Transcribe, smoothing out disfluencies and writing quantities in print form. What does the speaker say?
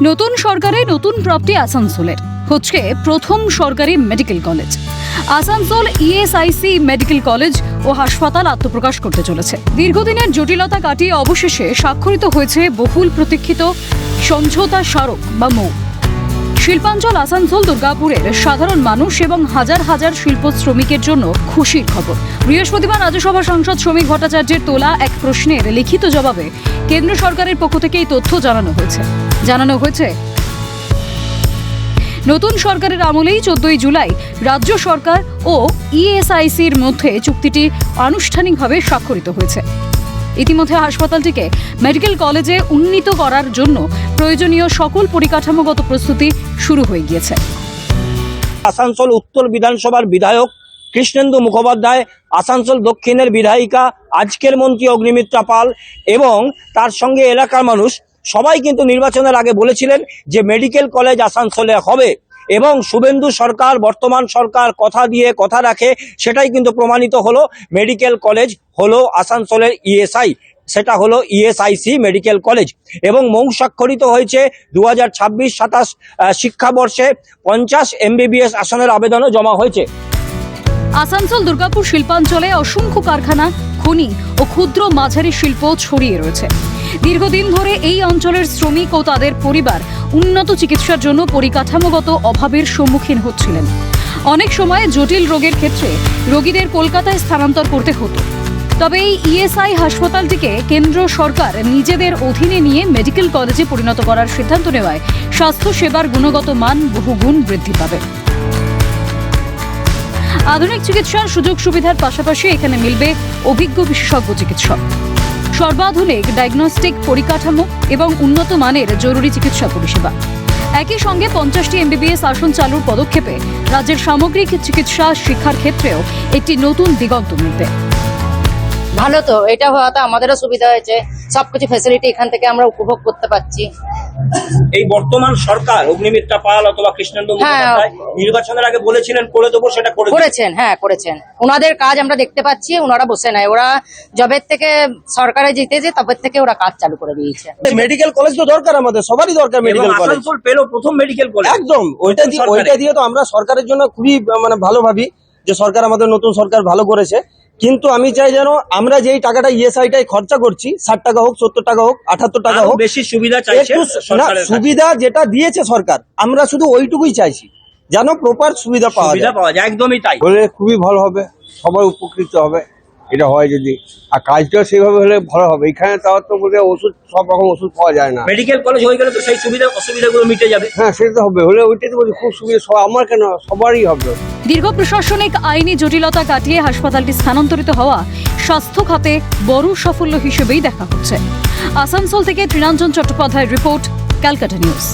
নতুন সরকারে নতুন প্রাপ্তি আসানসোলের হচ্ছে প্রথম সরকারি medical college. Asansol ESIC medical college ও হাসপাতাল আত্মপ্রকাশ করতে চলেছে। দীর্ঘদিনের জটিলতা কাটিয়ে অবশেষে স্বাক্ষরিত হয়েছে বহুল প্রতীক্ষিত সমঝোতা স্মারক বা মৌ। শিল্পাঞ্চল আসানসোল দুর্গাপুরের সাধারণ মানুষ এবং হাজার হাজার শিল্প শ্রমিকের জন্য খুশির খবর। বৃহস্পতিবার রাজ্যসভা সাংসদ শ্রমিক ভট্টাচার্যের তোলা এক প্রশ্নের লিখিত জবাবে কেন্দ্র সরকারের পক্ষ থেকে এই তথ্য জানানো হয়েছে নতুন সরকারের আমলেই 14 জুলাই রাজ্য সরকার ও ইএসআইসির মধ্যে চুক্তিটি আনুষ্ঠানিকভাবে স্বাক্ষরিত হয়েছে। ইতিমধ্যে হাসপাতালটিকে মেডিকেল কলেজে উন্নীত করার জন্য প্রয়োজনীয় সকল পরিকাঠামোগত প্রস্তুতি শুরু হয়ে গিয়েছে। আসানসোল উত্তর বিধানসভার বিধায়ক কৃষ্ণেন্দু মুখোপাধ্যায়, আসানসোল দক্ষিণের বিধায়িকা আজকের মন্ত্রী অগ্নিমিত্রা পাল এবং তার সঙ্গে এলাকার মানুষ সবাই কিন্তু নির্বাচনের আগে বলেছিলেন যে মেডিকেল কলেজ আসানসোলে হবে এবং শুভেন্দু সরকার, বর্তমান সরকার কথা দিয়ে কথা রাখে, সেটাই কিন্তু প্রমাণিত হলো। মেডিকেল কলেজ হলো আসানসোলের ইএসআই, সেটা হলো ইএসআইসি মেডিকেল কলেজ এবং মৌ স্বাক্ষরিত হয়েছে। 2026-27 শিক্ষাবর্ষে 50 MBBS আসনের আবেদনও জমা হয়েছে। আসানসোল দুর্গাপুর শিল্পাঞ্চলে অসংখ্য কারখানা, খনি ও ক্ষুদ্র মাঝারি শিল্প ছড়িয়ে রয়েছে। দীর্ঘদিন ধরে এই অঞ্চলের শ্রমিক ও তাদের পরিবার উন্নত চিকিৎসার জন্য পরিকাঠামোগত অভাবের সম্মুখীন হচ্ছিলেন। অনেক সময় জটিল রোগের ক্ষেত্রে রোগীদের কলকাতায় স্থানান্তর করতে হতো। তবে এই ইএসআই হাসপাতালটিকে কেন্দ্র সরকার নিজেদের অধীনে নিয়ে মেডিকেল কলেজে পরিণত করার সিদ্ধান্ত নেওয়ায় স্বাস্থ্য সেবার গুণগত মান বহুগুণ বৃদ্ধি পাবে। আধুনিক চিকিৎসার সুযোগ সুবিধার পাশাপাশি এখানে মিলবে অভিজ্ঞ বিশেষজ্ঞ চিকিৎসক, সর্বাধুনিক ডায়াগনস্টিক পরিকাঠামো এবং উন্নত মানের জরুরি চিকিৎসা পরিষেবা। একই সঙ্গে 50টি MBBS আসন চালুর পদক্ষেপে রাজ্যের সামগ্রিক চিকিৎসা শিক্ষার ক্ষেত্রেও একটি নতুন দিগন্ত মিলবে। ভালো তো, এটা হওয়াতে আমাদেরও সুবিধা হয়েছে। সবকিছু ফ্যাসিলিটি এখান থেকে আমরা উপভোগ করতে পারছি। এই বর্তমান সরকার অগ্নিমিত্রা পাল অথবা কৃষ্ণেন্দু মুখোপাধ্যায় নির্বাচনের আগে বলেছিলেন করে দেবো, সেটা করেছেন। হ্যাঁ, করেছেন। ওনাদের কাজ আমরা দেখতে পাচ্ছি, ওনারা বসে নাই। ওরা জবের থেকে সরকারে জিতেছে তবে থেকে ওরা কাজ চালু করে দিয়েছে। মেডিকেল কলেজ তো দরকার, আমাদের সবারই দরকার মেডিকেল কলেজ। আসানসোল পেলো প্রথম মেডিকেল কলেজ, একদম ওইটা দিয়ে তো আমরা সরকারের জন্য খুবই ভালো ভাবি যে সরকার, আমাদের নতুন সরকার ভালো করেছে। কিন্তু আমি চাই যেন আমরা যেই টাকাটা ইএসআইটাই খরচা করছি, 60 টাকা হোক, 70 টাকা হোক, 78 টাকা হোক, বেশি সুবিধা চাইছে সুবিধা যেটা দিয়েছে সরকার, আমরা শুধু ওইটুকুই চাইছি যেন প্রপার সুবিধা পাওয়া যায়। একদমই তাই হলে খুবই ভালো হবে, সবাই উপকৃত হবে। এটা হয় যদি, আর কাজটাও সেভাবে হলে ভালো হবে। এখানে তাও তো বোধহয় ওষুধ, সব রকম ওষুধ পাওয়া যায় না। মেডিকেল কলেজ হয়ে গেলে তো সেই সুবিধা অসুবিধাগুলো মিটে যাবে। হ্যাঁ, সেটা তো হবে, হলে ওইটাই তো বলছি খুব সুবিধা। আমার কেন, সবারই হবে। দীর্ঘ প্রশাসনিক আইনি জটিলতা কাটিয়ে হাসপাতালটি স্থানান্তরিত হওয়া স্বাস্থ্য খাতে বড় সাফল্য হিসেবেই দেখা হচ্ছে। আসানসোল থেকে তৃণাঞ্জন চট্টোপাধ্যায়ের রিপোর্ট, ক্যালকাটা নিউজ।